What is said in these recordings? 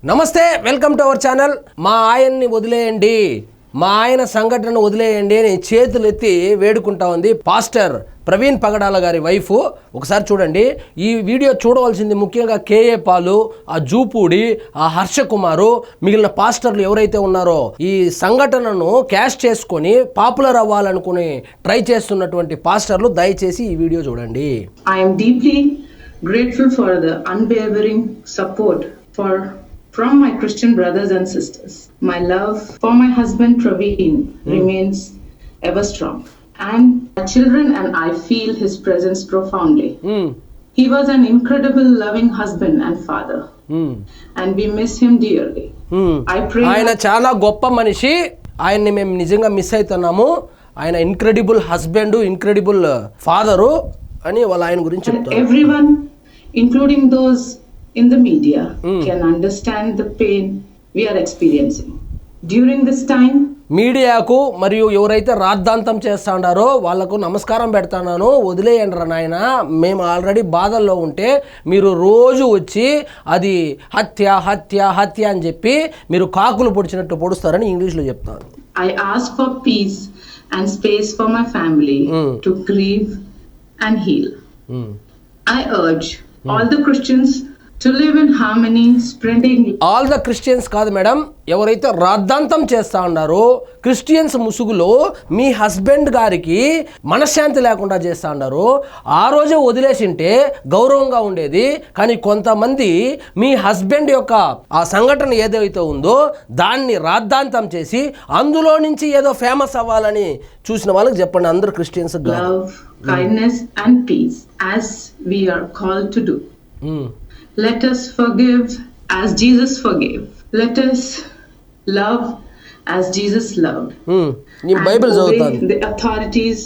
నమస్తే, welcome to our channel. మా ఆయన్ని వదిలేయండి, మా ఆయన సంఘటనను వదిలేయండి అని చేతులు ఎత్తి వేడుకుంటా ఉంది పాస్టర్ ప్రవీణ్ పగడాల గారి వైఫ్. ఒకసారి చూడండి. ఈ వీడియో చూడవలసింది ముఖ్యంగా కేఏ పాలు, ఆ జూపూడి, ఆ హర్ష కుమారు, మిగిలిన పాస్టర్లు ఎవరైతే ఉన్నారో ఈ సంఘటనను క్యాష్ చేసుకొని పాపులర్ అవ్వాలనుకుని ట్రై చేస్తున్నటువంటి పాస్టర్లు దయచేసి ఈ వీడియో చూడండి. I am deeply grateful for the unwavering support from my Christian brothers and sisters. My love for my husband Praveen remains ever strong, and my children and I feel his presence profoundly. He was an incredible loving husband and father, and we miss him dearly. I pray ఆయన చాలా గొప్ప మనిషి, ఆయన్ని మేము నిజంగా miss అవుతున్నాము. ఆయన incredible husband, incredible father అని వాళ్ళ ఆయన గురించి చెప్తారు. Everyone, including those in the media, can understand the pain we are experiencing during this time. మీడియాకు మరియు ఎవరైతే రాద్ధాంతం చేస్తా ఉన్నారో వాళ్లకు నమస్కారం పెడతాను. వదిలేయండి రా నాయన, మేము ఆల్రెడీ బాధల్లో ఉంటే మీరు రోజు వచ్చి అది హత్య హత్య హత్య అని చెప్పి మీరు కాకులు పొడిచినట్టు పొడుస్తారని ఇంగ్లీష్లో చెప్తాను. I ask for peace and space for my family to grieve and heal. I urge all the Christians to live in harmony, spreading. All the Christians కాదు మేడం, ఎవరైతే రాద్ధాంతం చేస్తా ఉన్నారో క్రిస్టియన్స్ ముసుగులో మీ హస్బెండ్ గారికి మనశ్శాంతి లేకుండా చేస్తా ఉన్నారు. ఆ రోజే వదిలేసింటే గౌరవంగా ఉండేది. కానీ కొంతమంది మీ హస్బెండ్ యొక్క ఆ సంఘటన ఏదైతే ఉందో దాన్ని రాద్ధాంతం చేసి అందులో నుంచి ఏదో ఫేమస్ అవ్వాలని చూసిన వాళ్ళకి చెప్పండి. అందరు Christians love, kindness and peace as we are called to do. Let us forgive as Jesus forgave. Let us love as Jesus loved. ఈ బైబిల్ చదువుతాను. The authorities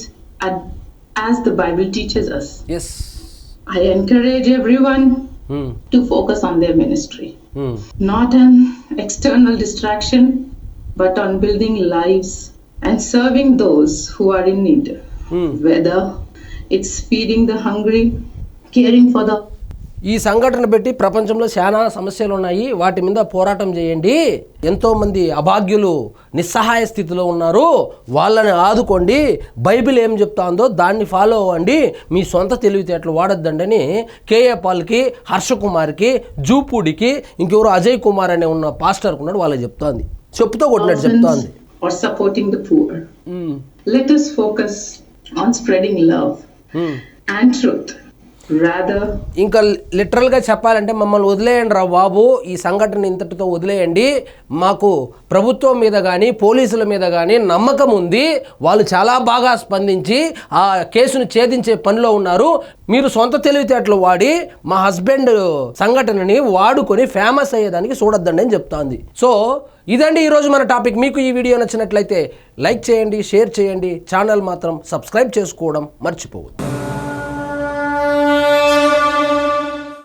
as the Bible teaches us. Yes. I encourage everyone to focus on their ministry. Not an external distraction, but on building lives and serving those who are in need. Whether it's feeding the hungry, caring for the. ఈ సంఘటన పెట్టి ప్రపంచంలో చాలా సమస్యలు ఉన్నాయి, వాటి మీద పోరాటం చేయండి. ఎంతోమంది అభాగ్యులు నిస్సహాయ స్థితిలో ఉన్నారు, వాళ్ళని ఆదుకోండి. బైబిల్ ఏం చెప్తాందో దాన్ని ఫాలో అవ్వండి. మీ సొంత తెలివితేటలు వాడొద్దండి అని కేఏ పాల్కి, హర్ష కుమార్కి, జూపూడికి, ఇంకెవరు అజయ్ కుమార్ అనే ఉన్న పాస్టర్కి ఉన్నాడు వాళ్ళకి చెప్తోంది. చెప్పుతో కొట్టినట్టు చెప్తోంది. Or supporting the poor. Let us focus on spreading love and truth. Rather, ఇంకా లిటరల్గా చెప్పాలంటే మమ్మల్ని వదిలేయండి రా బాబు, ఈ సంఘటన ఇంతటితో వదిలేయండి. మాకు ప్రభుత్వం మీద కానీ పోలీసుల మీద కానీ నమ్మకం ఉంది. వాళ్ళు చాలా బాగా స్పందించి ఆ కేసును ఛేదించే పనిలో ఉన్నారు. మీరు సొంత తెలివితేటలు వాడి మా హస్బెండ్ సంఘటనని వాడుకొని ఫేమస్ అయ్యేదానికి చూడొద్దండి అని చెప్తాంది. సో ఇదండి ఈరోజు మన టాపిక్. మీకు ఈ వీడియో నచ్చినట్లయితే లైక్ చేయండి, షేర్ చేయండి. ఛానల్ మాత్రం సబ్స్క్రైబ్ చేసుకోవడం మర్చిపోవద్దు.